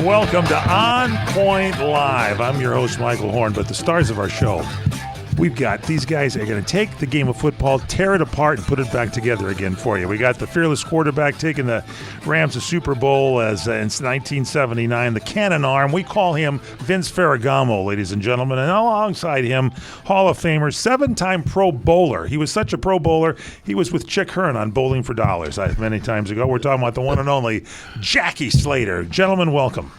welcome to On Point Live. I'm your host, Michael Horn, but the stars of our show, we've got these guys are going to take the game of football, tear it apart, and put it back together again for you. We got the fearless quarterback taking the Rams to Super Bowl as in 1979, the cannon arm. We call him Vince Ferragamo, ladies and gentlemen. And alongside him, Hall of Famer, 7-time Pro Bowler. He was such a Pro Bowler, he was with Chick Hearn on Bowling for Dollars many times ago. We're talking about the one and only Jackie Slater. Gentlemen, welcome.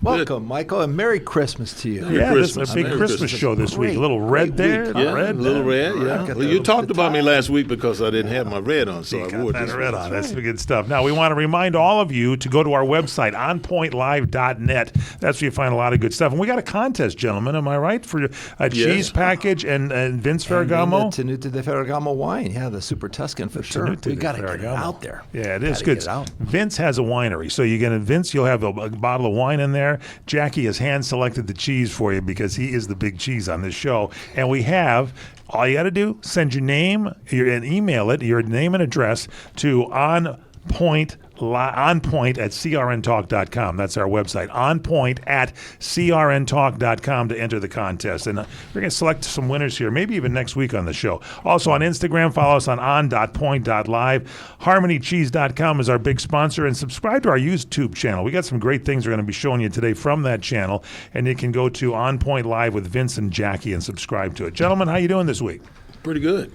Welcome, Michael, and Merry Christmas to you. Yeah, this is a big Christmas show this week. A little red there. Yeah, a little red, yeah. Well, you talked about me last week because I didn't have my red on, so I wore this red on. That's the good stuff. Now, we want to remind all of you to go to our website, onpointlive.net. That's where you find a lot of good stuff. And we got a contest, gentlemen, am I right, for a cheese package and Vince Ferragamo? Tenuta de Ferragamo wine, yeah, the Super Tuscan for sure. We got to get it out there. Yeah, it is good. Vince has a winery, so Vince, you'll have a bottle of wine in there. Jackie has hand-selected the cheese for you because he is the big cheese on this show. And we have, all you got to do, send your name and email it, your name and address to onpoint at crntalk.com. That's our website, onpoint at crntalk.com, to enter the contest. And we're going to select some winners here, maybe even next week on the show. Also on Instagram, follow us on on.point.live. HarmonyCheese.com is our big sponsor, and subscribe to our YouTube channel. We got some great things we're going to be showing you today from that channel, and you can go to On Point Live with Vince and Jackie and subscribe to it. Gentlemen, how you doing this week? Pretty good.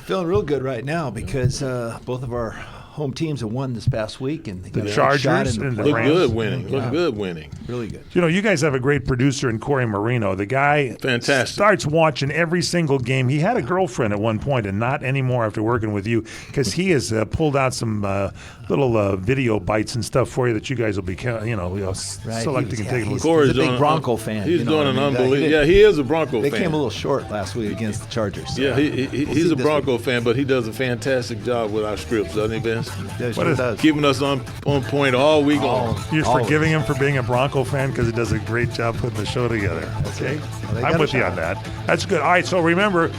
Feeling real good right now because both of our home teams have won this past week, and they got the Chargers and the look Rams. good winning. Look good winning. Really good. You know, you guys have a great producer in Corey Marino. The guy fantastic starts watching every single game. He had a girlfriend at one point, and not anymore after working with you, because he has pulled out some little video bites and stuff for you that you guys will be, selecting and taking a look. Corey's a big Bronco fan. He's doing an unbelievable. Yeah, he is a Bronco fan. They came a little short last week against the Chargers. So yeah, he's a Bronco fan, but he does a fantastic job with our scripts, doesn't he, Vince? Keeping us on point all week long. You're forgiving him for being a Bronco fan because he does a great job putting the show together. Okay, I'm with you on that. That's good. All right, so remember,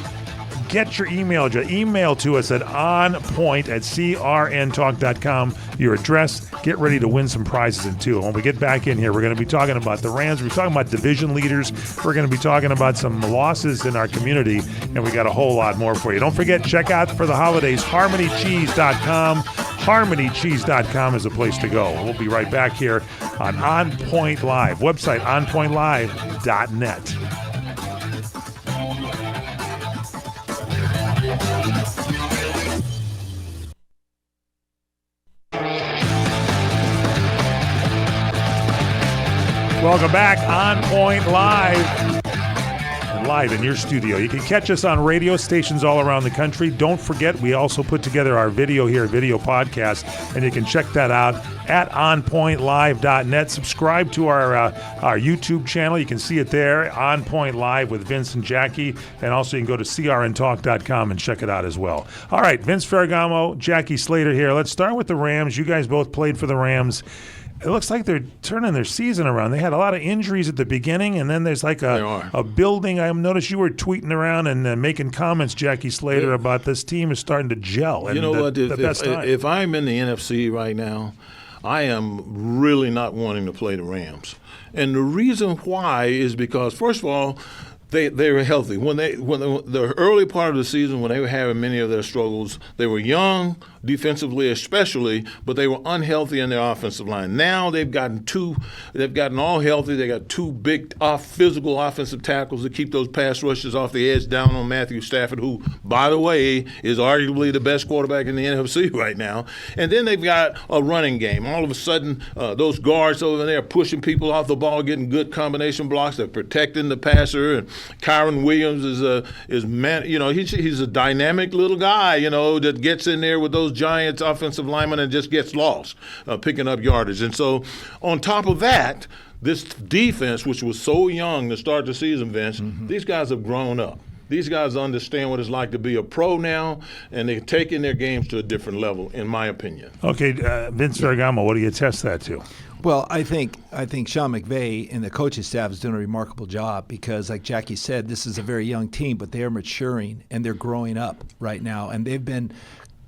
get your email address. Email to us at onpoint@crntalk.com. Your address. Get ready to win some prizes in two. And when we get back in here, we're going to be talking about the Rams. We're talking about division leaders. We're going to be talking about some losses in our community, and we got a whole lot more for you. Don't forget, check out for the holidays, HarmonyCheese.com. HarmonyCheese.com is a place to go. We'll be right back here on Point Live. Website, onpointlive.net. Welcome back on Point Live. Live in your studio. You can catch us on radio stations all around the country. Don't forget, we also put together our video podcast, and you can check that out at onpointlive.net. Subscribe to our YouTube channel. You can see it there, On Point Live with Vince and Jackie, and also you can go to crntalk.com and check it out as well. All right, Vince Ferragamo, Jackie Slater here. Let's start with the Rams. You guys both played for the Rams. It looks like they're turning their season around. They had a lot of injuries at the beginning, and then there's like a building. I noticed you were tweeting around and making comments, Jackie Slater, about this team is starting to gel. And you know what? If I'm in the NFC right now, I am really not wanting to play the Rams. And the reason why is because, first of all, they were healthy. When the early part of the season, when they were having many of their struggles, they were young, defensively especially, but they were unhealthy in their offensive line. Now they've gotten all healthy. They got two big physical offensive tackles to keep those pass rushes off the edge down on Matthew Stafford, who, by the way, is arguably the best quarterback in the NFC right now. And then they've got a running game. All of a sudden, those guards over there are pushing people off the ball, getting good combination blocks. They're protecting the passer. And Kyron Williams he's a dynamic little guy, that gets in there with those Giants offensive linemen and just gets lost, picking up yardage. And so on top of that, this defense, which was so young to start the season, Vince, these guys have grown up. These guys understand what it's like to be a pro now, and they're taking their games to a different level, in my opinion. Okay, Vince Ferragamo, what do you attest that to? Well, I think Sean McVay and the coaching staff is doing a remarkable job because, like Jackie said, this is a very young team, but they are maturing and they're growing up right now, and they've been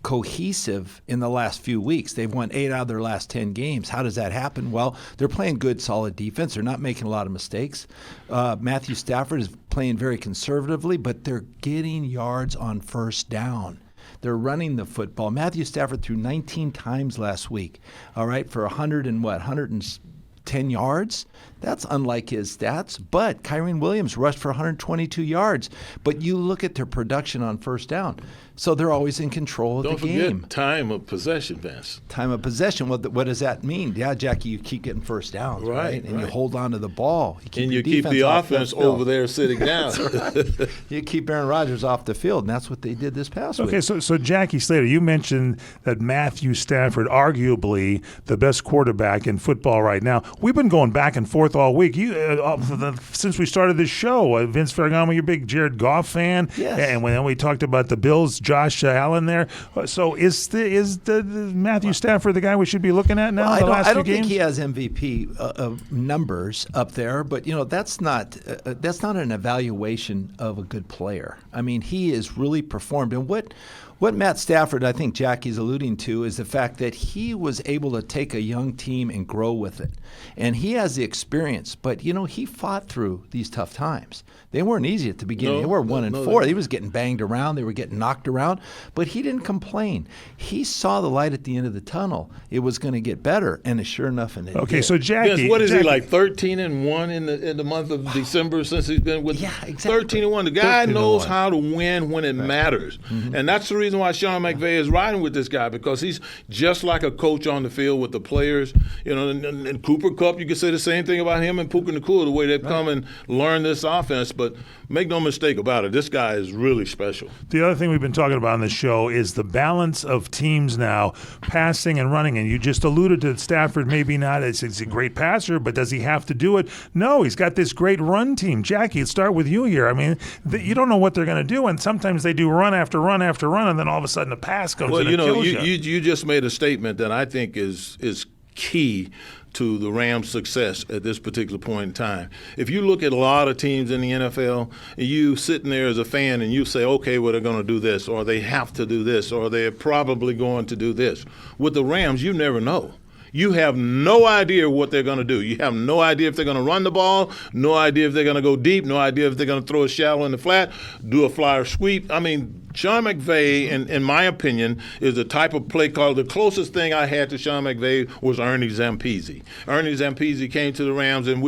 cohesive in the last few weeks. They've won 8 out of their last 10 games. How does that happen? Well, they're playing good, solid defense. They're not making a lot of mistakes. Matthew Stafford is playing very conservatively, but they're getting yards on first down. They're running the football. Matthew Stafford threw 19 times last week, all right, for 110 yards. That's unlike his stats. But Kyren Williams rushed for 122 yards. But you look at their production on first down. So they're always in control of the game. Don't forget time of possession, Vince. Time of possession. What does that mean? Yeah, Jackie, you keep getting first downs, right? And you hold on to the ball. You keep the offense over there sitting down. Right. You keep Aaron Rodgers off the field, and that's what they did this past week. Okay, so Jackie Slater, you mentioned that Matthew Stafford, arguably the best quarterback in football right now. We've been going back and forth all week. Since we started this show, Vince Ferragamo, you're a big Jared Goff fan. Yes. And when we talked about the Bills, Josh Allen there. So is the Matthew Stafford the guy we should be looking at now? Well, I don't think he has MVP numbers up there, but that's not an evaluation of a good player. I mean, he has really performed, and what Matt Stafford, I think Jackie's alluding to, is the fact that he was able to take a young team and grow with it. And he has the experience, but, he fought through these tough times. They weren't easy at the beginning. They were 1-4. He was getting banged around. They were getting knocked around, but he didn't complain. He saw the light at the end of the tunnel. It was going to get better, and sure enough, it did. So Jackie, Vince, what is he like? 13-1 in the month of December since he's been with. Yeah, exactly. 13-1. The guy knows how to win when it matters, and that's the reason why Sean McVay is riding with this guy, because he's just like a coach on the field with the players. And Cooper Kupp, you could say the same thing about him and Puka Nacua, the way they've come and learned this offense. But make no mistake about it, this guy is really special. The other thing we've been talking about on this show is the balance of teams now, passing and running. And you just alluded to Stafford, maybe not. It's a great passer, but does he have to do it? No, he's got this great run team. Jackie, let's start with you here. I mean, you don't know what they're going to do, and sometimes they do run after run after run, and then all of a sudden a pass comes in and kills you. You just made a statement that I think is key to the Rams' success at this particular point in time. If you look at a lot of teams in the NFL, and you sitting there as a fan and you say, okay, well, they're going to do this, or they have to do this, or they're probably going to do this. With the Rams, you never know. You have no idea what they're going to do. You have no idea if they're going to run the ball, no idea if they're going to go deep, no idea if they're going to throw a shallow in the flat, do a flyer sweep. I mean, Sean McVay, in my opinion, is the type of play caller. The closest thing I had to Sean McVay was Ernie Zampese. Ernie Zampese came to the Rams, and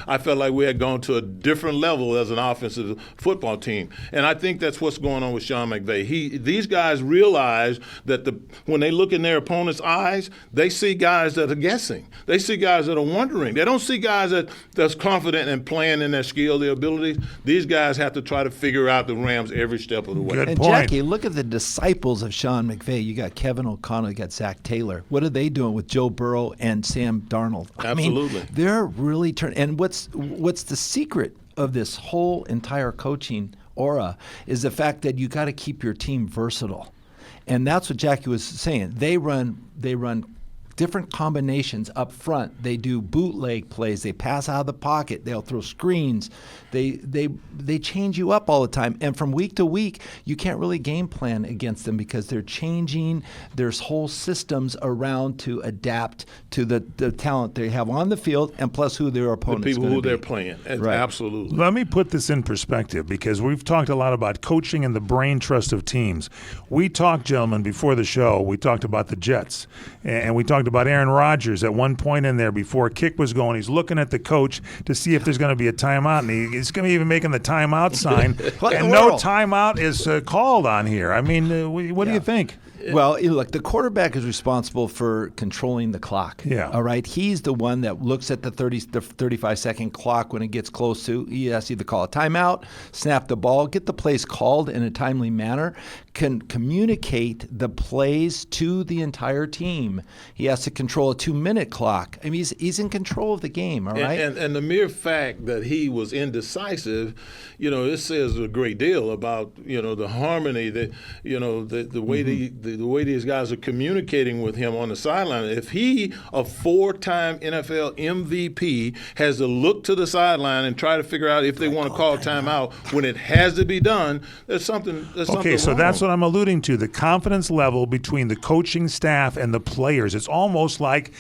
I felt like we had gone to a different level as an offensive football team. And I think that's what's going on with Sean McVay. These guys realize that when they look in their opponent's eyes, they see guys that are guessing. They see guys that are wondering. They don't see guys that's confident and playing in their skill, their abilities. These guys have to try to figure out the Rams every step of the way. Good point. Jackie, look at the disciples of Sean McVay. You got Kevin O'Connell, you got Zach Taylor. What are they doing with Joe Burrow and Sam Darnold? Absolutely. I mean, they're really turning. And what's the secret of this whole entire coaching aura is the fact that you got to keep your team versatile. And that's what Jackie was saying. They run different combinations up front. They do bootleg plays. They pass out of the pocket. They'll throw screens. They change you up all the time. And from week to week, you can't really game plan against them because they're changing. There's whole systems around to adapt to the talent they have on the field and plus who their opponents the people who be. they're playing. Right. Absolutely. Let me put this in perspective because we've talked a lot about coaching and the brain trust of teams. We talked, gentlemen, before the show, we talked about the Jets. And we talked about Aaron Rodgers at one point in there before a kick was going. He's looking at the coach to see if there's going to be a timeout, and he's going to be even making the timeout sign. And no timeout is called on here. I mean, what do you think? Well, look, the quarterback is responsible for controlling the clock. Yeah. All right. He's the one that looks at the 35-second clock when it gets close to. He has to either call a timeout, snap the ball, get the plays called in a timely manner, can communicate the plays to the entire team. He has to control a 2-minute clock. I mean, he's in control of the game, all right? And the mere fact that he was indecisive, it says a great deal about, the harmony that, the way the way these guys are communicating with him on the sideline. If he, a 4-time NFL MVP, has to look to the sideline and try to figure out if they want to call timeout when it has to be done, there's something Okay, so wrong. that's what I'm alluding to, the confidence level between the coaching staff and the players. It's almost like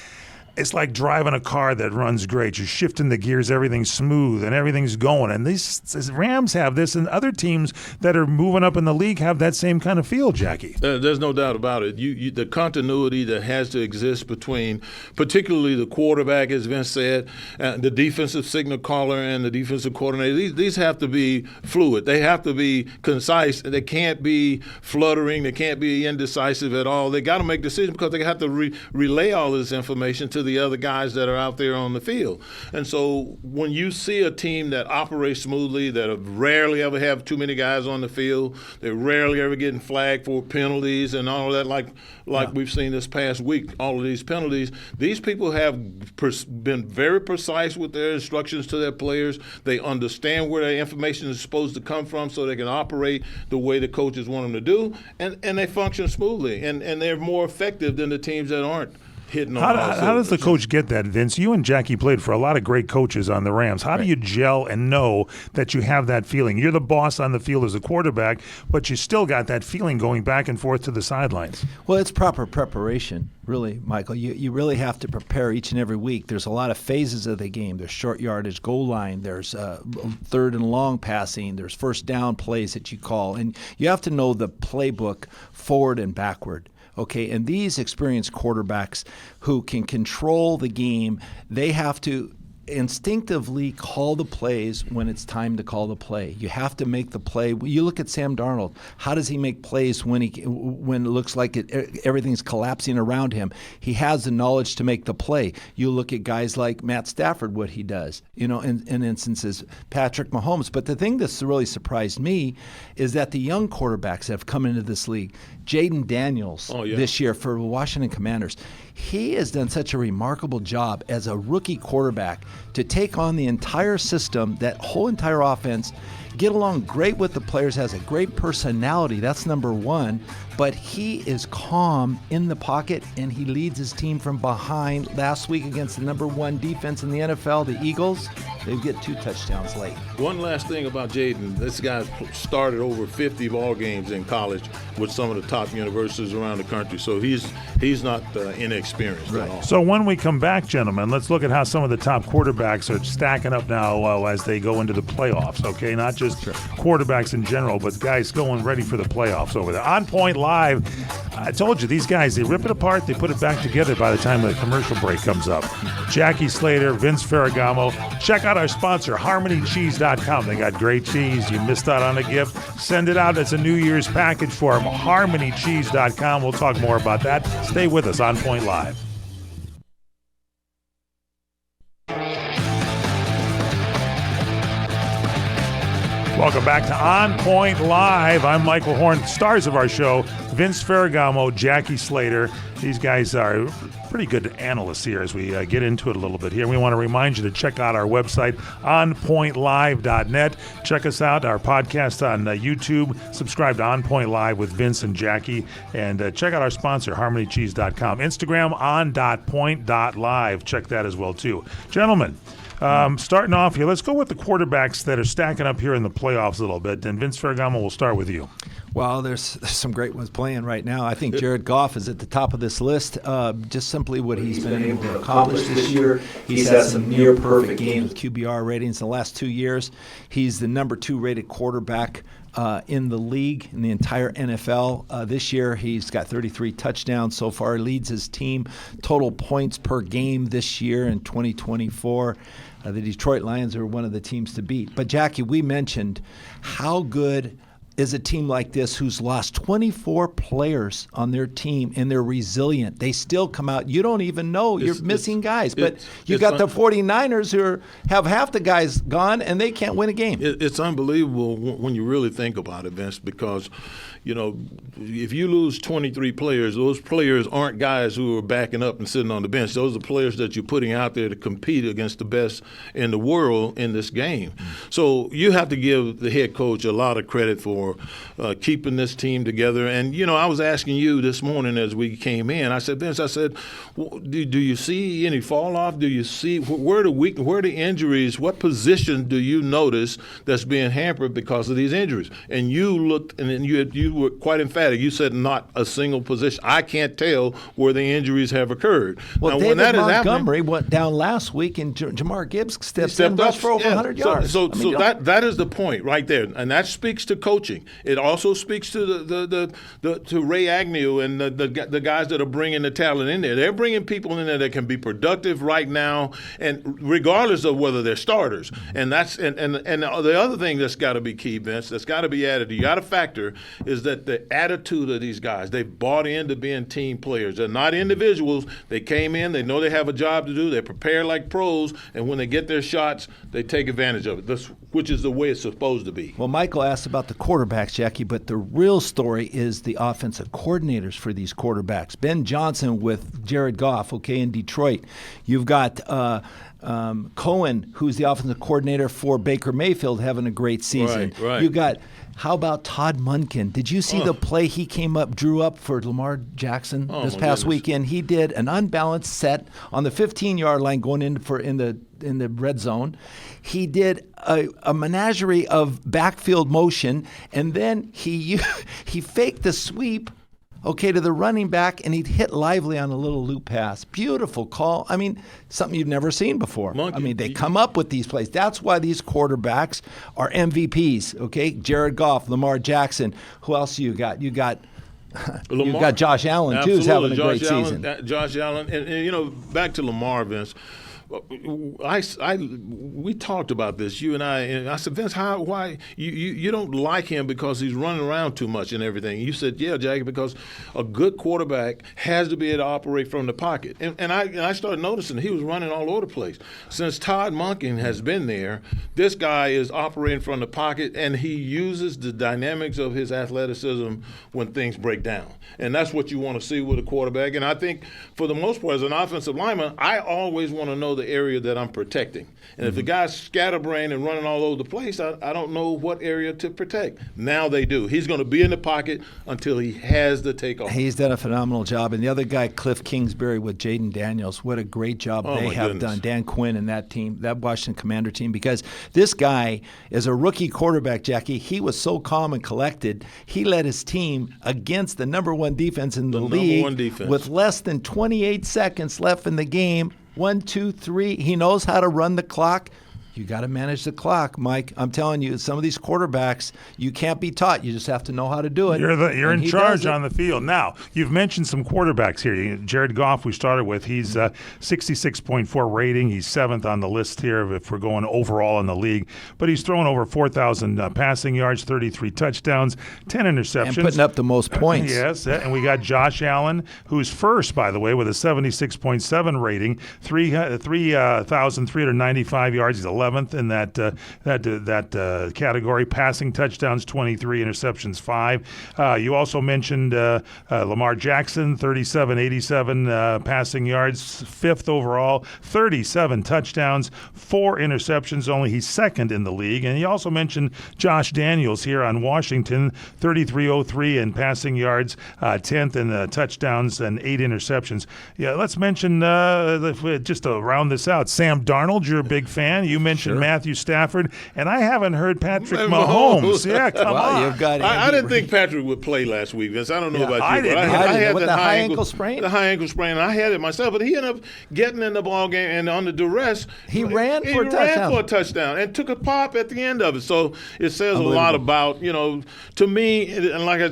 it's like driving a car that runs great. You're shifting the gears, everything's smooth, and everything's going. And these Rams have this, and other teams that are moving up in the league have that same kind of feel, Jackie. There's no doubt about it. The continuity that has to exist between, particularly the quarterback, as Vince said, the defensive signal caller and the defensive coordinator, these have to be fluid. They have to be concise. They can't be fluttering. They can't be indecisive at all. They got to make decisions because they have to relay all this information to the other guys that are out there on the field. And so when you see a team that operates smoothly, that rarely ever have too many guys on the field, they're rarely ever getting flagged for penalties and all of that, like we've seen this past week, all of these penalties, these people have been very precise with their instructions to their players. They understand where their information is supposed to come from so they can operate the way the coaches want them to do, and they function smoothly, and they're more effective than the teams that aren't. How does the coach get that, Vince? You and Jackie played for a lot of great coaches on the Rams. How do you gel and know that you have that feeling? You're the boss on the field as a quarterback, but you still got that feeling going back and forth to the sidelines. Well, it's proper preparation, really, Michael. You really have to prepare each and every week. There's a lot of phases of the game. There's short yardage, goal line. There's third and long passing. There's first down plays that you call. And you have to know the playbook forward and backward. Okay, and these experienced quarterbacks who can control the game, they have to instinctively call the plays when it's time to call the play. You have to make the play. You look at Sam Darnold. How does he make plays when it looks like everything's collapsing around him? He has the knowledge to make the play. You look at guys like Matt Stafford, what he does, in instances, Patrick Mahomes. But the thing that's really surprised me is that the young quarterbacks that have come into this league, Jaden Daniels this year for the Washington Commanders, he has done such a remarkable job as a rookie quarterback to take on the entire system, that whole entire offense, get along great with the players, has a great personality. That's number one. But he is calm in the pocket, and he leads his team from behind. Last week against the number one defense in the NFL, the Eagles, they get 2 touchdowns late. One last thing about Jaden. This guy started over 50 ball games in college with some of the top universities around the country. So he's not inexperienced at all. So when we come back, gentlemen, let's look at how some of the top quarterbacks are stacking up now as they go into the playoffs, okay? Not just quarterbacks in general, but guys going ready for the playoffs over there. On Point Live, I told you, these guys, they rip it apart, they put it back together by the time the commercial break comes up. Jackie Slater, Vince Ferragamo. Check out our sponsor, HarmonyCheese.com. They got great cheese. You missed out on a gift. Send it out. It's a New Year's package for them. HarmonyCheese.com. We'll talk more about that. Stay with us on Point Live. Welcome back to On Point Live. I'm Michael Horn. Stars of our show, Vince Ferragamo, Jackie Slater. These guys are pretty good analysts here as we get into it a little bit here. We want to remind you to check out our website, onpointlive.net. Check us out, our podcast on YouTube. Subscribe to On Point Live with Vince and Jackie. And check out our sponsor, HarmonyCheese.com. Instagram, on.point.live. Check that as well, too. Gentlemen, starting off here, let's go with the quarterbacks that are stacking up here in the playoffs a little bit. And Vince Ferragamo, we'll start with you. Well, there's some great ones playing right now. I think Jared Goff is at the top of this list. Just simply what he's been able to accomplish this year. He's had some near perfect games with QBR ratings in the last 2 years. He's the number 2 rated quarterback in the league, in the entire NFL. This year, he's got 33 touchdowns so far. Leads his team total points per game this year in 2024. The Detroit Lions are one of the teams to beat. But, Jackie, we mentioned how good is a team like this who's lost 24 players on their team, and they're resilient. They still come out. You don't even know you're missing guys. But you got the 49ers who have half the guys gone, and they can't win a game. It's unbelievable when you really think about it, Vince, because, if you lose 23 players, those players aren't guys who are backing up and sitting on the bench. Those are players that you're putting out there to compete against the best in the world in this game. So you have to give the head coach a lot of credit for keeping this team together. And, I was asking you this morning as we came in, I said, Vince, do you see any fall off? Do you see where are the injuries? What position do you notice that's being hampered because of these injuries? And you looked, and then you were quite emphatic. You said not a single position. I can't tell where the injuries have occurred. Well, now, David when that Montgomery went down last week, and Jamar Gibbs stepped in, rushed for over 100 yards. So that is the point right there, and that speaks to coaching. It also speaks to to Ray Agnew and the guys that are bringing the talent in there. They're bringing people in there that can be productive right now, and regardless of whether they're starters. And that's and the other thing that's got to be key, Vince, that's got to be added. You got to factor is that the attitude of these guys. They've bought into being team players. They're not individuals. They came in. They know they have a job to do. They're prepared like pros, and when they get their shots, they take advantage of it, which is the way it's supposed to be. Well, Michael asked about the quarterbacks, Jackie, but the real story is the offensive coordinators for these quarterbacks. Ben Johnson with Jared Goff, in Detroit. You've got Cohen, who's the offensive coordinator for Baker Mayfield, having a great season. Right. You got, how about Todd Monken? Did you see the play he drew up for Lamar Jackson this past weekend? He did an unbalanced set on the 15-yard line going in the red zone. He did a menagerie of backfield motion, and then he faked the sweep to the running back, and he'd hit Lively on a little loop pass. Beautiful call. I mean, something you've never seen before. They come up with these plays. That's why these quarterbacks are MVPs, Jared Goff, Lamar Jackson. Who else you got? You've got Josh Allen, too, who's having a great season. Josh Allen. And back to Lamar, Vince. We talked about this, you and I said, Vince, why you don't like him because he's running around too much and everything. You said, yeah, Jackie, because a good quarterback has to be able to operate from the pocket. And I started noticing he was running all over the place. Since Todd Monken has been there, this guy is operating from the pocket, and he uses the dynamics of his athleticism when things break down. And that's what you want to see with a quarterback. And I think for the most part, as an offensive lineman, I always want to know the area that I'm protecting. And if the guy's scatterbrained and running all over the place, I don't know what area to protect. Now they do. He's going to be in the pocket until he has the takeoff. He's done a phenomenal job. And the other guy, Cliff Kingsbury with Jaden Daniels, what a great job they have done. Dan Quinn and that team, that Washington Commander team, because this guy is a rookie quarterback, Jackie. He was so calm and collected. He led his team against the number one defense in the league with less than 28 seconds left in the game. 1, 2, 3. He knows how to run the clock. You got to manage the clock, Mike. I'm telling you, some of these quarterbacks, you can't be taught. You just have to know how to do it. You're in charge on the field. Now, you've mentioned some quarterbacks here. Jared Goff, we started with. He's 66.4 rating. He's 7th on the list here if we're going overall in the league. But he's thrown over 4,000 passing yards, 33 touchdowns, 10 interceptions. And putting up the most points. Yes, and we got Josh Allen, who's first, by the way, with a 76.7 rating, 3,395 yards. He's 11th in that category. Passing touchdowns, 23, interceptions, 5. You also mentioned Lamar Jackson, 87 passing yards, 5th overall, 37 touchdowns, 4 interceptions only. He's 2nd in the league. And you also mentioned Josh Daniels here on Washington, 33.03 in passing yards, 10th in touchdowns and 8 interceptions. Yeah, let's mention, just to round this out, Sam Darnold, you're a big fan. You mentioned Matthew Stafford, and I haven't heard Patrick Mahomes. Yeah, come on. You've got I didn't think Patrick would play last week, Vince. I don't know about you. I didn't. I had the high ankle sprain? The high ankle sprain. I had it myself, but he ended up getting in the ball game, and under duress, he ran for a touchdown and took a pop at the end of it. So it says a lot about, to me, and like I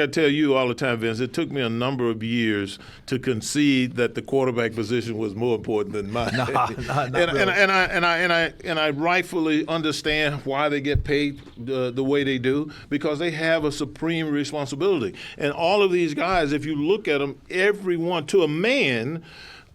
tell you all the time, Vince, it took me a number of years to concede that the quarterback position was more important than mine. Not really. I rightfully understand why they get paid the way they do, because they have a supreme responsibility. And all of these guys, if you look at them, everyone to a man,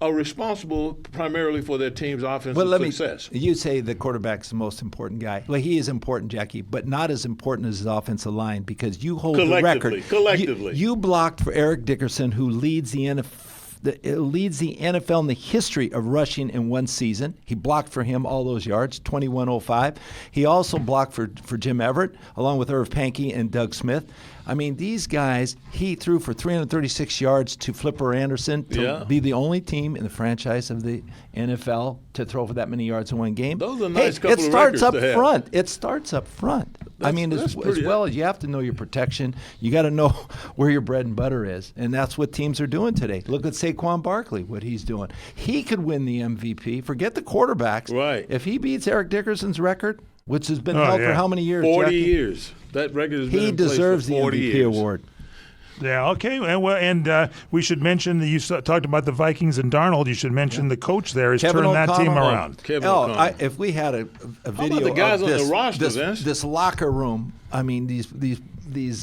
are responsible primarily for their team's offensive success. You say the quarterback's the most important guy. Well, he is important, Jackie, but not as important as his offensive line, because you hold the record. Collectively. You blocked for Eric Dickerson, who leads the NFL in the history of rushing in one season. He blocked for him all those yards, 21.05. He also blocked for Jim Everett, along with Irv Pankey and Doug Smith. I mean, these guys, he threw for 336 yards to Flipper Anderson to be the only team in the franchise of the NFL to throw for that many yards in one game. Those are nice couple of records to have. Front. It starts up front. As well as you have to know your protection, you got to know where your bread and butter is, and that's what teams are doing today. Look at Saquon Barkley, what he's doing. He could win the MVP. Forget the quarterbacks. Right. If he beats Eric Dickerson's record, which has been held for how many years? 40 Jackie? years. That record has been He in place deserves for the 40 MVP years. award. Yeah, okay. And we should mention that you talked about the Vikings and Darnold. You should mention the coach there has Kevin turned that team O'Connell. around. Kevin O'Connell. If we had a video about the guys of on this, the roster, Vince? this locker room, I mean, these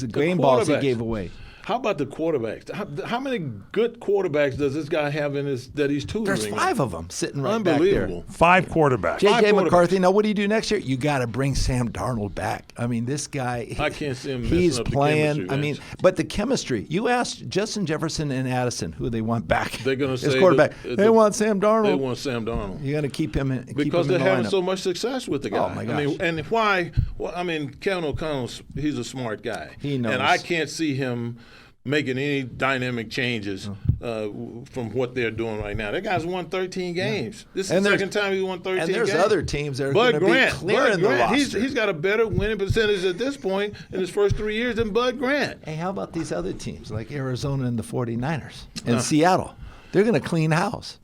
game balls he gave away. How about the quarterbacks? How many good quarterbacks does this guy have that he's tutoring? There's 5 of them sitting right back there. Unbelievable. 5 quarterbacks. J.J. McCarthy. Now, what do you do next year? You got to bring Sam Darnold back. I mean, this guy. I can't see him. He's messing up playing. The chemistry, but the chemistry. You asked Justin Jefferson and Addison who they want back. They're going to say quarterback. They want Sam Darnold. They want Sam Darnold. You got to keep him in. Because they're having so much success with the guy. Oh my gosh. I mean, and why? Well, I mean, Kevin O'Connell, he's a smart guy. He knows. And I can't see him making any dynamic changes from what they're doing right now. That guy's won 13 games. This is the second time he's won 13 games. And there's other teams that are going to be clearing the roster. He's got a better winning percentage at this point in his first 3 years than Bud Grant. Hey, how about these other teams like Arizona and the 49ers and Seattle? They're going to clean house.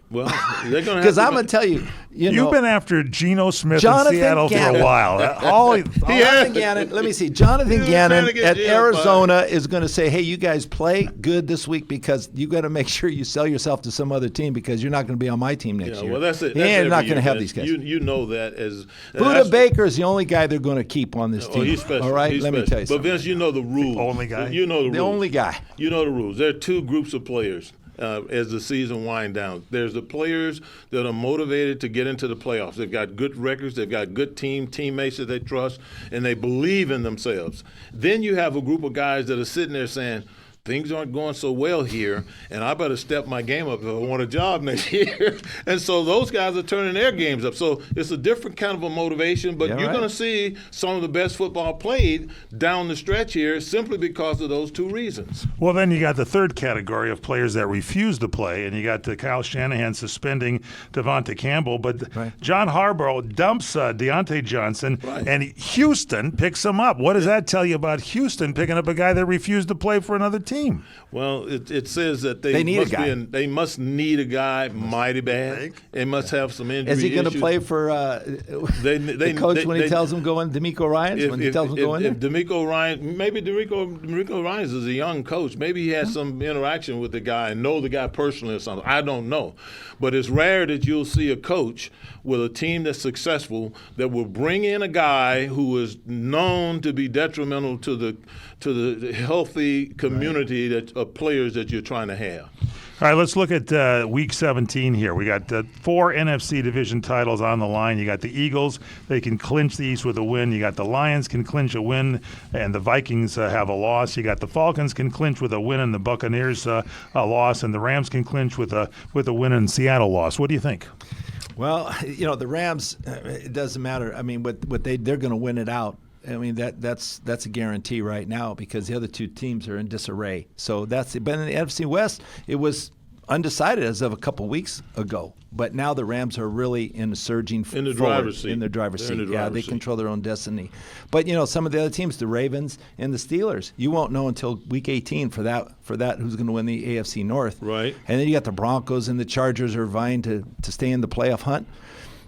Well, they're going to because I'm going to tell you, you've been after Geno Smith in Seattle for a while. Jonathan Gannon, let me see. Jonathan Gannon at Arizona is going to say, "Hey, you guys play good this week because you got to make sure you sell yourself to some other team because you're not going to be on my team next year." Well, that's it. He's not going to have these guys. You know that as Buda Baker is the only guy they're going to keep on this team. He's special. All right, he's let me special. tell you something. But Vince, you know the rules. The only guy. You know the rules. The only guy. You know the rules. There are 2 groups of players. As the season winds down, there's the players that are motivated to get into the playoffs. They've got good records, they've got good teammates that they trust, and they believe in themselves. Then you have a group of guys that are sitting there saying, things aren't going so well here, and I better step my game up if I want a job next year. And so those guys are turning their games up. So it's a different kind of a motivation, but you're going to see some of the best football played down the stretch here simply because of those 2 reasons. Well, then you got the third category of players that refuse to play, and you got Kyle Shanahan suspending Devontae Campbell, but John Harbaugh dumps Deontay Johnson, and Houston picks him up. What does that tell you about Houston picking up a guy that refused to play for another team? Well, it says that they must need a guy mighty bad. They must have some injury issues. Is he going to play for the coach when he tells him go in? DeMeco Ryans when he tells him go in there? If DeMeco Ryan, maybe DeMeco Ryans is a young coach. Maybe he has some interaction with the guy and know the guy personally or something. I don't know. But it's rare that you'll see a coach with a team that's successful that will bring in a guy who is known to be detrimental to the healthy community of players that you're trying to have. All right, let's look at Week 17 here. We got 4 NFC division titles on the line. You got the Eagles. They can clinch the East with a win. You got the Lions can clinch a win, and the Vikings have a loss. You got the Falcons can clinch with a win, and the Buccaneers a loss, and the Rams can clinch with a win, and Seattle loss. What do you think? Well, the Rams, it doesn't matter. I mean, they're going to win it out. I mean, that's a guarantee right now because the other 2 teams are in disarray. So but in the NFC West, it was undecided as of a couple weeks ago. But now the Rams are really in the surging in the forward, driver's seat. In the driver's seat. They seat. control their own destiny. But some of the other teams, the Ravens and the Steelers, you won't know until Week 18 for that who's going to win the AFC North. Right. And then you got the Broncos and the Chargers are vying to stay in the playoff hunt.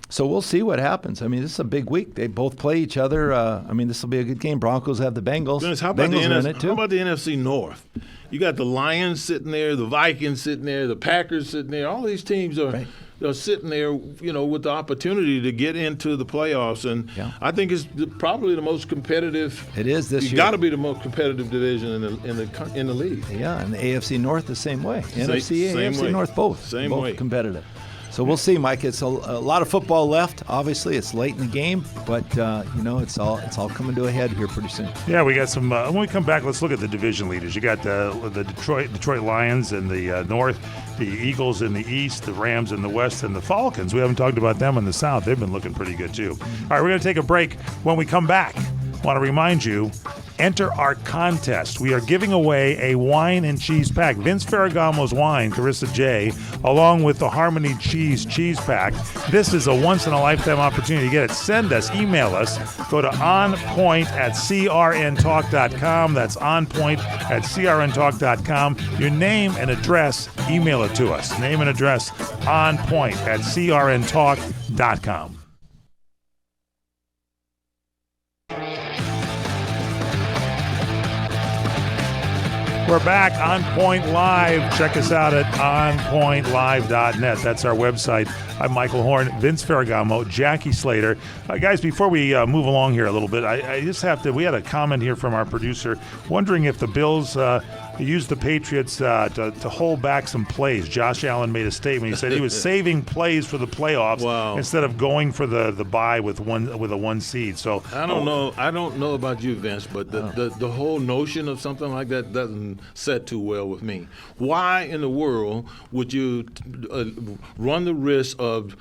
So we'll see what happens. I mean, this is a big week. They both play each other. This will be a good game. Broncos have the Bengals. Dennis, how about Bengals are in it too. How about the NFC North? You got the Lions sitting there, the Vikings sitting there, the Packers sitting there. All these teams are sitting there, with the opportunity to get into the playoffs. And I think it's probably the most competitive. It is this year. You got to be the most competitive division in the league. Yeah, and the AFC North the same way. NFC, same AFC way. North both. Same both way. Competitive. So we'll see, Mike. It's a lot of football left. Obviously, it's late in the game, but it's all coming to a head here pretty soon. Yeah, we got some. When we come back, let's look at the division leaders. You got the Detroit Lions in the north, the Eagles in the east, the Rams in the west, and the Falcons. We haven't talked about them in the south. They've been looking pretty good too. All right, we're going to take a break. When we come back, I want to remind you, enter our contest. We are giving away a wine and cheese pack. Vince Ferragamo's wine, Carissa J., along with the Harmony cheese pack. This is a once-in-a-lifetime opportunity to get it. Send us, email us. Go to onpoint@crntalk.com. That's onpoint@crntalk.com. Your name and address, email it to us. Name and address, onpoint@crntalk.com. We're back on Point Live. Check us out at onpointlive.net. That's our website. I'm Michael Horn, Vince Ferragamo, Jackie Slater. Guys, before we move along here a little bit, I just have to, we had a comment here from our producer wondering if the Bills used the Patriots to hold back some plays. Josh Allen made a statement. He said he was saving plays for the playoffs instead of going for the bye with a one seed. So I don't know about you, Vince, but the whole notion of something like that doesn't set too well with me. Why in the world would you run the risk of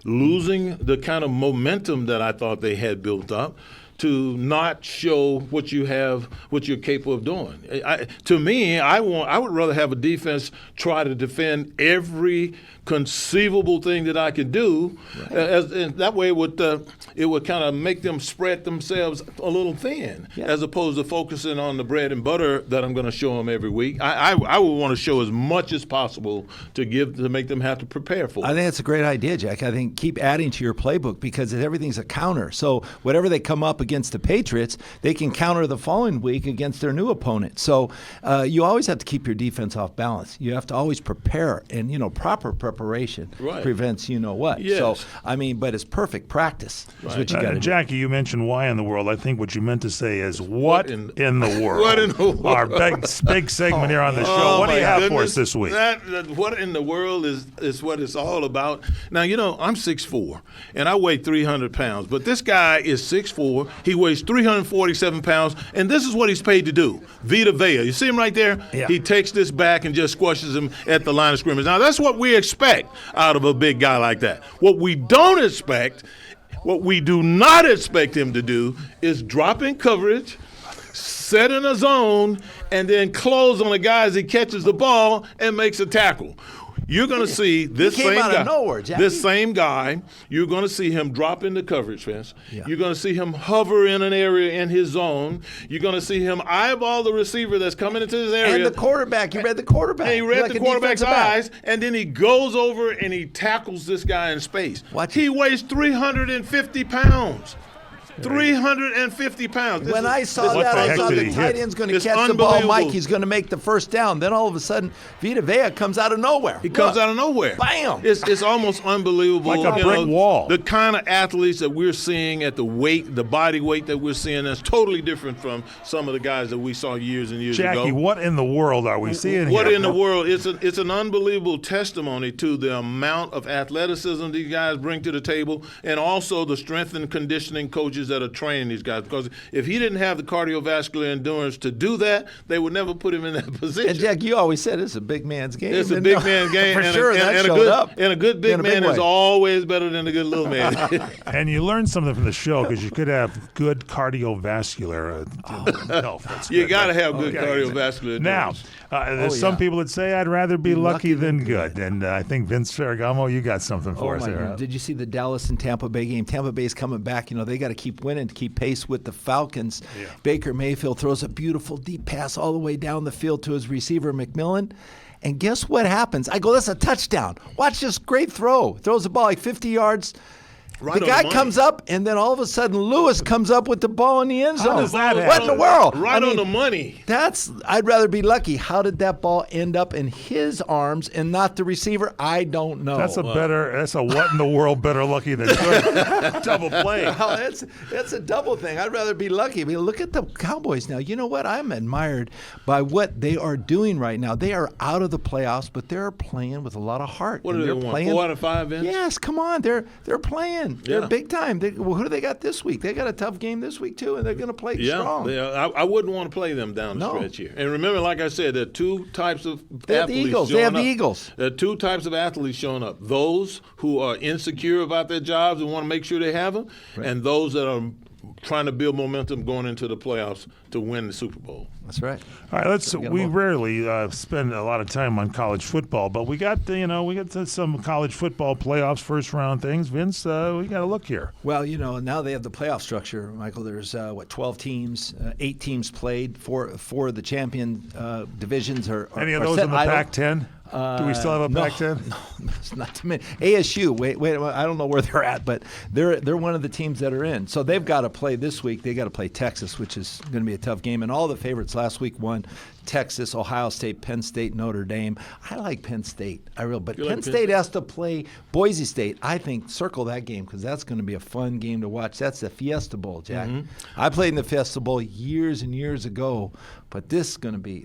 losing the kind of momentum that I thought they had built up to not show what you're capable of doing? To me, I would rather have a defense try to defend every conceivable thing that I could do, and that way it would kind of make them spread themselves a little thin, as opposed to focusing on the bread and butter that I'm going to show them every week. I would want to show as much as possible to make them have to prepare for it. I think that's a great idea, Jack. I think keep adding to your playbook because everything's a counter. So whatever they come up against the Patriots, they can counter the following week against their new opponent. So you always have to keep your defense off balance. You have to always prepare, and proper preparation prevents what. Yes. So but it's perfect practice. Is what you got to do. Jackie, you mentioned why in the world. I think what you meant to say is what in the world. What in the world? Our big segment here on the show. What do you have for us this week? What in the world is what it's all about. Now, I'm 6'4", and I weigh 300 pounds, but this guy is 6'4". He weighs 347 pounds, and this is what he's paid to do. Vita Vea. You see him right there? Yeah. He takes this back and just squashes him at the line of scrimmage. Now, that's what we expect out of a big guy like that. What we do not expect him to do is drop in coverage, set in a zone, and then close on the guy as he catches the ball and makes a tackle. You're going to see this same guy. Nowhere, this same guy. You're going to see him drop into coverage, Vince. Yeah. You're going to see him hover in an area in his zone. You're going to see him eyeball the receiver that's coming into his area. And the quarterback. You read the quarterback. And he read like the quarterback's eyes, and then he goes over and he tackles this guy in space. He weighs 350 pounds. 350 pounds. When I saw that, I thought the tight end's going to catch the ball. Mike, he's going to make the first down. Then all of a sudden, Vita Vea comes out of nowhere. He comes out of nowhere. Bam! It's almost unbelievable. Like a brick wall. The kind of athletes that we're seeing at the body weight that we're seeing, that's totally different from some of the guys that we saw years and years ago. Jackie, what in the world are we seeing here? What in the world? It's an unbelievable testimony to the amount of athleticism these guys bring to the table, and also the strength and conditioning coaches that are training these guys. Because if he didn't have the cardiovascular endurance to do that, they would never put him in that position. And Jack, you always said it's a big man's game. It's a big man's game. For sure, that showed up. And a good big man is always better than a good little man. And you learned something from the show because you could have good cardiovascular health. You got to have good cardiovascular endurance. Now, there's some people that say I'd rather be lucky than good. And I think Vince Ferragamo, you got something for us there. Did you see the Dallas and Tampa Bay game? Tampa Bay's coming back. They got to keep winning to keep pace with the Falcons. Yeah. Baker Mayfield throws a beautiful deep pass all the way down the field to his receiver, McMillan. And guess what happens? I go, that's a touchdown. Watch this great throw. Throws the ball like 50 yards. Right the on guy money. comes up, and then all of a sudden Lewis comes up with the ball in the end zone. does that What in the happen? world? Right on the money. I'd rather be lucky. How did that ball end up in his arms and not the receiver? I don't know. That's a what in the world better lucky than good. Double play. Well, that's a double thing. I'd rather be lucky. I mean, look at the Cowboys now. You know what? I'm admired by what they are doing right now. They are out of the playoffs, but they're playing with a lot of heart. What And do they they're want? playing, 4 out of 5, Vince? Yes, come on. They're playing. They're Yeah. big time. Who do they got this week? They got a tough game this week too, and they're going to play strong. I wouldn't want to play them down the No. stretch here. And remember, like I said, there are two types of They have the athletes Eagles. They showing have the up. Eagles. There are two types of athletes showing up: those who are insecure about their jobs and want to make sure they have them, and those that are trying to build momentum going into the playoffs to win the Super Bowl. That's right. All right, we rarely spend a lot of time on college football, but we got some college football playoffs, first round things. Vince, we got to look here. Well, now they have the playoff structure, Michael. There's 12 teams, 8 teams played. Four of the champion divisions are Any of are those set in the idle. Pac-10? Do we still have a no, Pac-10? No, it's not too many. ASU, wait, I don't know where they're at, but they're one of the teams that are in. So they've got to play this week. They got to play Texas, which is going to be a tough game. And all the favorites last week won: Texas, Ohio State, Penn State, Notre Dame. I like Penn State. But Penn State has to play Boise State. I think circle that game because that's going to be a fun game to watch. That's the Fiesta Bowl, Jack. I played in the Fiesta Bowl years and years ago, but this is going to be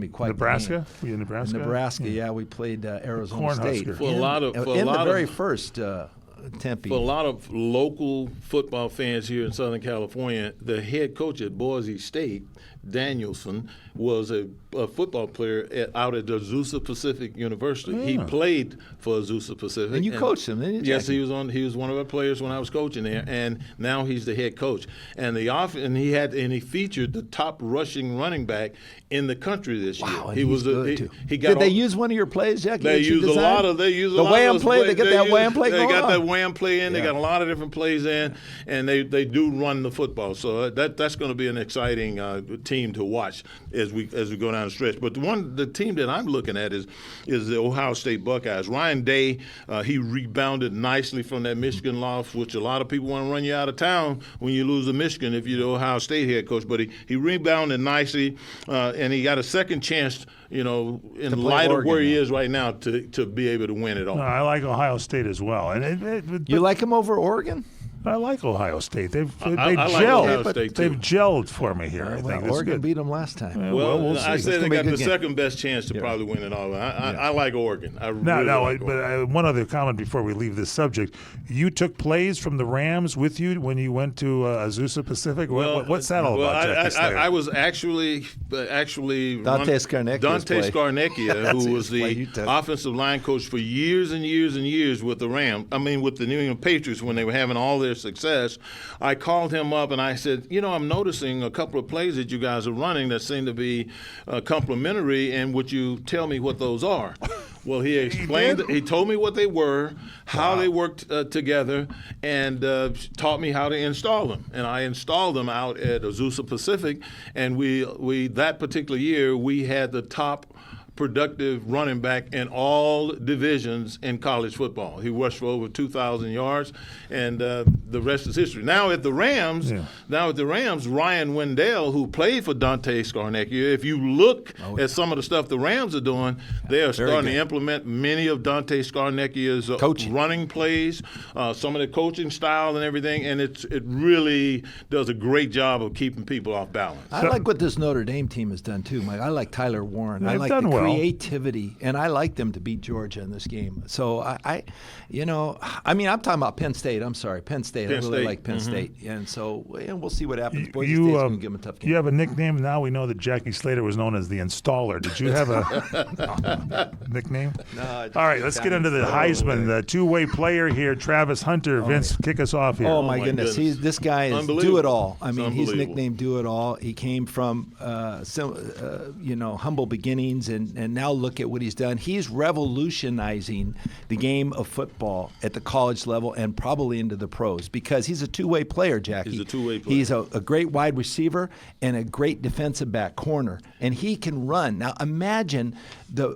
quite Nebraska? The game. Were you in Nebraska? Nebraska, yeah, we played Arizona State Cornhusker. For a lot of- for a in lot the very of- first Tempe. For a lot of local football fans here in Southern California, the head coach at Boise State, Danielson, was a football player out at Azusa Pacific University. He played for Azusa Pacific. And you coached him, didn't you, Yes, Jackie? he was one of our players when I was coaching there, and now he's the head coach. And he featured the top rushing running back in the country this year. Wow, and he he's was good too. he got Did they all- use one of your plays, Jackie? They that you use a designed? lot of the those wham play. plays. They get that wham play They going got on. that wham play in. They Yeah. got a lot of different plays in, and they do run the football. So that's going to be an exciting team to watch as we go down the stretch. But the team that I'm looking at is the Ohio State Buckeyes. Ryan Day, he rebounded nicely from that Michigan loss, which a lot of people want to run you out of town when you lose to Michigan if you're the Ohio State head coach. But he rebounded nicely, and he got a second chance. In light of where he is right now, to be able to win it all. No, I like Ohio State as well. And You like him over Oregon? I like Ohio State. They've I like gelled. Ohio State, too. They've gelled for me here. I Well, think it's Oregon good. beat them last time. Well, we'll I see. said It's they gonna be a got the good game. second best chance to probably win it all. I like Oregon. I really like But Oregon. one other comment before we leave this subject. You took plays from the Rams with you when you went to Azusa Pacific. What's that all about, Jackie Slater? I was actually Dante Scarnecchia's Dante play. Scarnecchia, who was play you the took. offensive line coach for years and years and years with the Rams. I mean, with the New England Patriots when they were having all their success. I called him up and I said, I'm noticing a couple of plays that you guys are running that seem to be complimentary, and would you tell me what those are? Well, he explained. He told me what they were, how they worked together, and taught me how to install them. And I installed them out at Azusa Pacific, and we that particular year we had the top productive running back in all divisions in college football. He rushed for over 2,000 yards, and the rest is history. Now at the Rams, Ryan Wendell, who played for Dante Scarnecchia, if you look at some of the stuff the Rams are doing, they are starting to implement many of Dante Scarnecchia's running plays, some of the coaching style and everything, and it really does a great job of keeping people off balance. I like what this Notre Dame team has done too, Mike. I like Tyler Warren. I They've like done the well. creativity, and I like them to beat Georgia in this game. So I'm talking about Penn State. I'm sorry, Penn State. I really like Penn State, and so we'll see what happens. Boise State's going to give them a tough game. You have a nickname now. We know that Jackie Slater was known as the Installer. Did you have a nickname? No, All right, let's get into the Heisman. The two-way player here, Travis Hunter. Vince, kick us off here. Oh my goodness! This guy is Unbelievable. do it all. I mean, he's Unbelievable. nicknamed Do It All. He came from humble beginnings, and now look at what he's done. He's revolutionizing the game of football at the college level and probably into the pros because he's a two-way player, Jackie. He's a two-way player. He's a great wide receiver and a great defensive back corner, and he can run. Now imagine the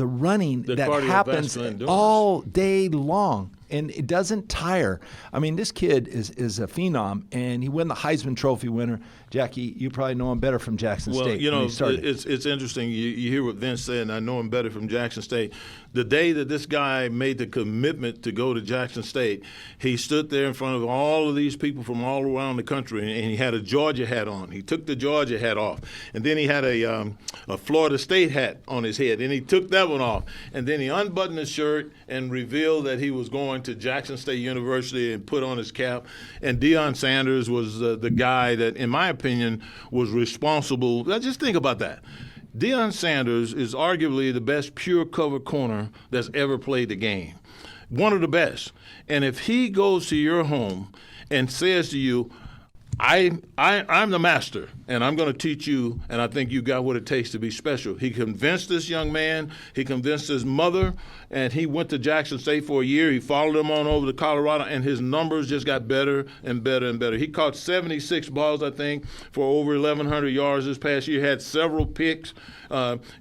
running The that cardiovascular happens endurance. all day long. and it doesn't tire. I mean, this kid is a phenom, and he won the Heisman Trophy winner. Jackie, you probably know him better from Jackson Well, State. you know, when he started. it's interesting. You hear what Vince said, and I know him better from Jackson State. The day that this guy made the commitment to go to Jackson State, he stood there in front of all of these people from all around the country, and he had a Georgia hat on. He took the Georgia hat off, and then he had a Florida State hat on his head, and he took that one off, and then he unbuttoned his shirt and revealed that he was going to Jackson State University and put on his cap. And Deion Sanders was the guy that, in my opinion, was responsible. Now, just think about that. Deion Sanders is arguably the best pure cover corner that's ever played the game. One of the best. And if he goes to your home and says to you, I'm the master, and I'm going to teach you, and I think you got what it takes to be special. He convinced this young man. He convinced his mother, and he went to Jackson State for a year. He followed him on over to Colorado, and his numbers just got better and better and better. He caught 76 balls, I think, for over 1,100 yards this past year. Had several picks.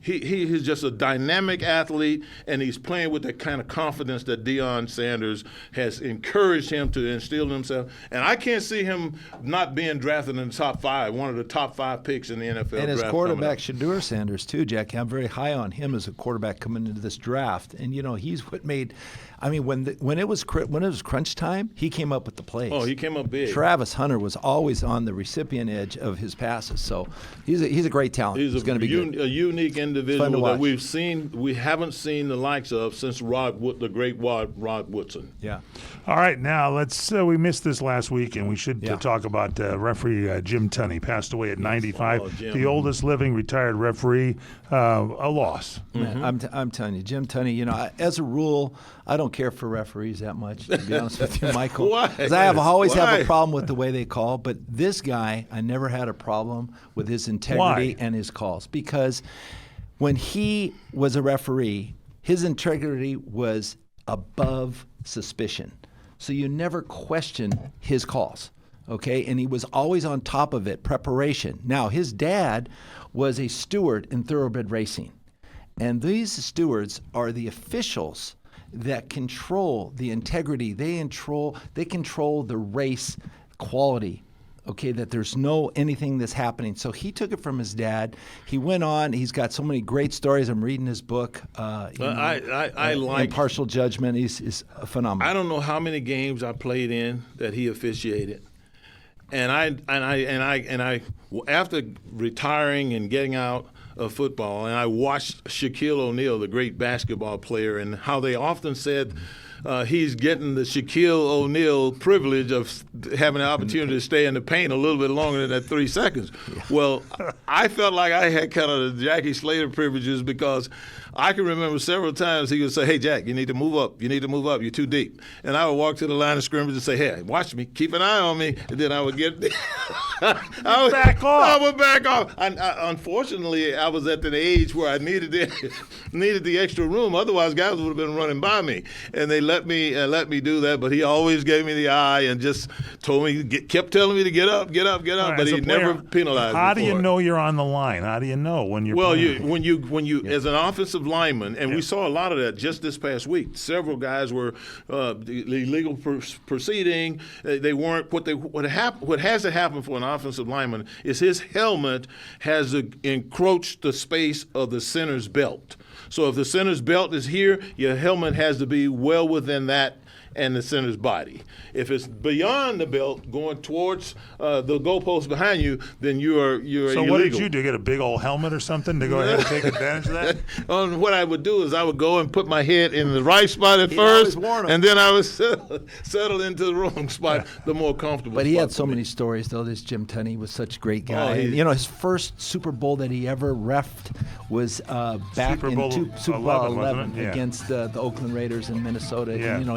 He's just a dynamic athlete, and he's playing with that kind of confidence that Deion Sanders has encouraged him to instill in himself. And I can't see him not being drafted in the top 5, one of the top 5 picks in the NFL draft. And his quarterback, Shedeur Sanders, too, Jackie. I'm very high on him as a quarterback coming into this draft. And, you know, he's what made – I mean, when it was crunch time, he came up with the plays. Oh, he came up big. Travis Hunter was always on the recipient edge of his passes. So he's a great talent. He's going to be good. A unique individual that we haven't seen the likes of since the great Rod Woodson. Yeah. All right, now let's. We missed this last week, and we should talk about referee Jim Tunney. Passed away at 95. The oldest living retired referee. A loss. Man, I'm telling you, Jim Tunney. You know, as a rule, I don't care for referees that much. To be honest with you, Michael, Why? because I always have a problem with the way they call. But this guy, I never had a problem with his integrity and his calls, because when he was a referee, his integrity was above suspicion. So you never question his calls, okay? And he was always on top of it, preparation. Now, his dad was a steward in thoroughbred racing. And these stewards are the officials that control the integrity. They control the race quality, okay, that there's anything that's happening. So he took it from his dad. He went on. He's got so many great stories. I'm reading his book. I like Impartial Judgment. He's phenomenal. I don't know how many games I played in that he officiated. And I after retiring and getting out of football, and I watched Shaquille O'Neal, the great basketball player, and how they often said he's getting the Shaquille O'Neal privilege of having the opportunity to stay in the paint a little bit longer than that 3 seconds. Yeah. Well, I felt like I had kind of the Jackie Slater privileges, because I can remember several times he would say, "Hey, Jack, you need to move up. You need to move up. You're too deep." And I would walk to the line of scrimmage and say, "Hey, watch me. Keep an eye on me." And then I would get back off. I would back off. Unfortunately, I was at the age where I needed the extra room. Otherwise, guys would have been running by me. And they let me do that. But he always gave me the eye and just told me, kept telling me to get up. Right, but he never penalized me. How do you know you're on the line? How do you know when you're playing? when you as an offensive lineman, and we saw a lot of that just this past week. Several guys were illegal proceeding. They weren't. What has to happen for an offensive lineman is his helmet has to encroach the space of the center's belt. So if the center's belt is here, your helmet has to be well within that and the center's body. If it's beyond the belt, going towards the goalpost behind you, then you're So illegal. What did you do? Get a big old helmet or something to go ahead and take advantage of that? What I would do is I would go and put my head in the right spot at first, and then I would settle into the wrong spot, the more comfortable. But he spot had so for me. many stories, though. This Jim Tunney was such a great guy. Oh, And, you know, his first Super Bowl that he ever reffed was back Super Bowl in Super Bowl 11 11 against the Oakland Raiders in Minnesota. Yeah. And, you know,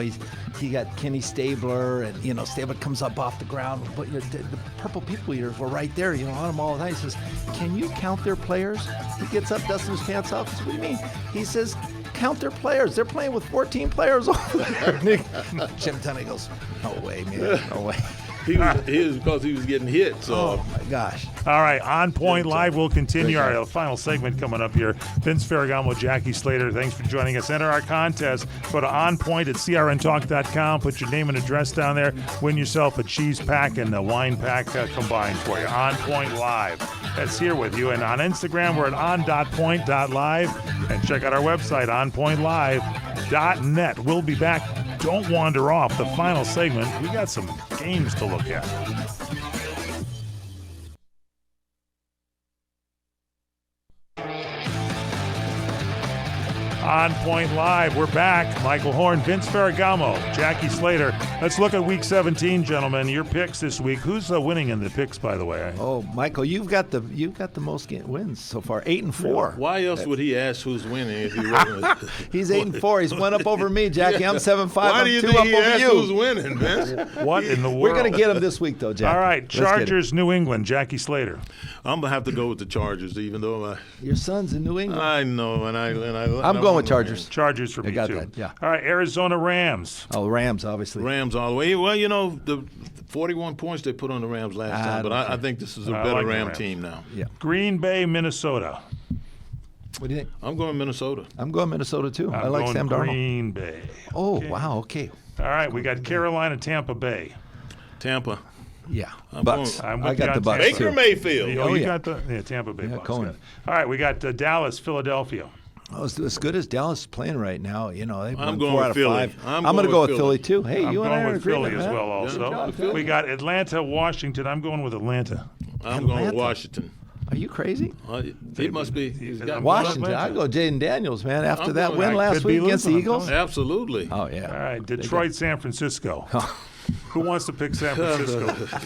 he got Kenny Stabler, and, you know, Stabler comes up off the ground. But you know, the purple people eaters were right there, you know, on him all the time. He says, "Can you count their players?" He gets up, dusting his pants off. He says, "What do you mean?" He says, "Count their players. They're playing with 14 players over there." Jim Tunney goes, "No way, man. No way." He was because he was getting hit. So. Oh my gosh. All right, On Point Live will continue. Our final segment coming up here. Vince Ferragamo, Jackie Slater, thanks for joining us. Enter our contest. Go to onpoint@crntalk.com. Put your name and address down there. Win yourself a cheese pack and a wine pack combined for you. On Point Live. That's here with you. And on Instagram, we're at on.point.live. And check out our website, onpointlive.net. We'll be back. Don't wander off. The final segment, we got some games to look at. On Point Live, we're back. Michael Horn, Vince Ferragamo, Jackie Slater. Let's look at Week 17, gentlemen. Your picks this week. Who's winning in the picks, by the way? Oh, Michael, you've got the most wins so far, 8-4. Why else would he ask who's winning if he wasn't? He's 8-4. He's one up over me, Jackie. I'm 7-5. Why do you I'm 2 think up he over asked you. who's winning, Vince? What in the world? We're gonna get him this week, though, Jackie. All right, Let's get him. Chargers, New England, Jackie Slater. I'm gonna have to go with the Chargers, even though Your son's in New England. I know, and I'm going with Chargers. Chargers for me, got too. that, yeah. All right, Arizona Rams. Oh, Rams, obviously. Rams all the way. Well, the 41 points they put on the Rams last time, but I think this is a I better like the Ram Rams. team now. Yeah. Green Bay, Minnesota. What do you think? I'm going Minnesota. I'm going Minnesota, too. I I'm like going Sam Darnold. Green Bay. Oh, Okay. wow, okay. All right, we got Carolina, Tampa Bay. Tampa. Yeah, I'm Bucks. going- I'm with I you got on the Bucks, Tampa. Baker too. Mayfield. Oh, you yeah. got the Tampa Bay Yeah, Bucks. Cohen. Got it. All right, we got Dallas, Philadelphia. Oh, as good as Dallas is playing right now, they've I'm won going 4 with out of Philly. 5. I'm I'm going to going go with with Philly, Philly. too. Hey, I'm you and I going are in with Philly agreement, as man. well also. Good job, Philly. We got Atlanta, Washington. I'm going with Atlanta. I'm going with Atlanta. Washington. Are you crazy? He must be. He's got Washington. Atlanta. I go Jaden Daniels, man. After I'm that going- win I last could be week against the losing, I'm Eagles. telling Absolutely. Oh, All yeah. right, Detroit, San Francisco. Who wants to pick San Francisco?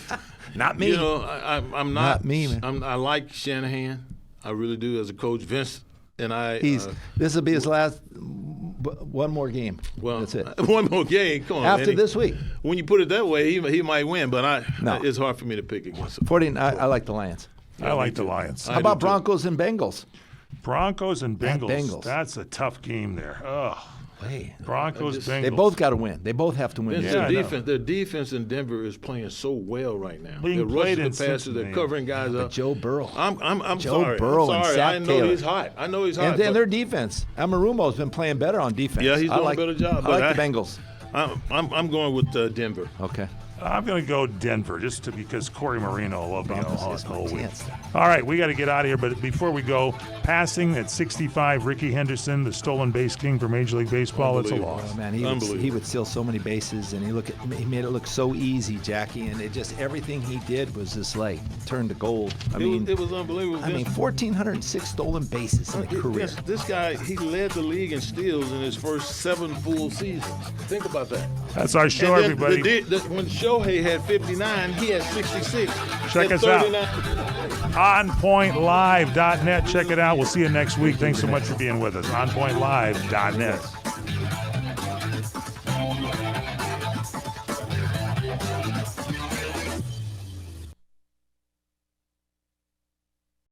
Not me. I'm Not me, man. I like Shanahan. I really do as a coach. Vince and I. This will be his last one more game. Well, That's it. one more game. Come on. After Eddie. this week. When you put it that way, he might win, but No. it's hard for me to pick against him. 40. I like the Lions. I like the Lions. How about Broncos and Bengals? Broncos and Bengals. Bengals. That's a tough game there. Ugh. Hey, Broncos, Bengals. they both got to win. They both have to win. Vince, this Yeah, I week. know. their defense in Denver is playing so well right now. Being They're played rushing in the passes. They're Cincinnati. covering guys up. Joe Burrow. I'm Joe sorry. Burrow I'm and sorry. Zach I know Taylor. he's hot. I know he's hot. And then their defense. Amarumo's been playing better on defense. Yeah, he's I doing like, a better job, I but like the Bengals. I'm going with Denver. Okay. I'm going to go Denver because Corey Marino will love me Broncos all has my week. chance. All right, we got to get out of here. But before we go, passing at 65, Ricky Henderson, the stolen base king for Major League Baseball. It's a Unbelievable. loss. Oh, man, he Unbelievable. would steal so many bases, and he made it look so easy, Jackie. And it just everything he did was just like turned to gold. It was unbelievable. 1,406 stolen bases in a career. This guy, he led the league in steals in his first 7 full seasons. Think about that. That's our show, And then everybody. when Shohei had 59, he had 66. Check He had us out. 39. OnPointLive.net. Check it out. We'll see you next week. Thanks so much for being with us. OnPointLive.net.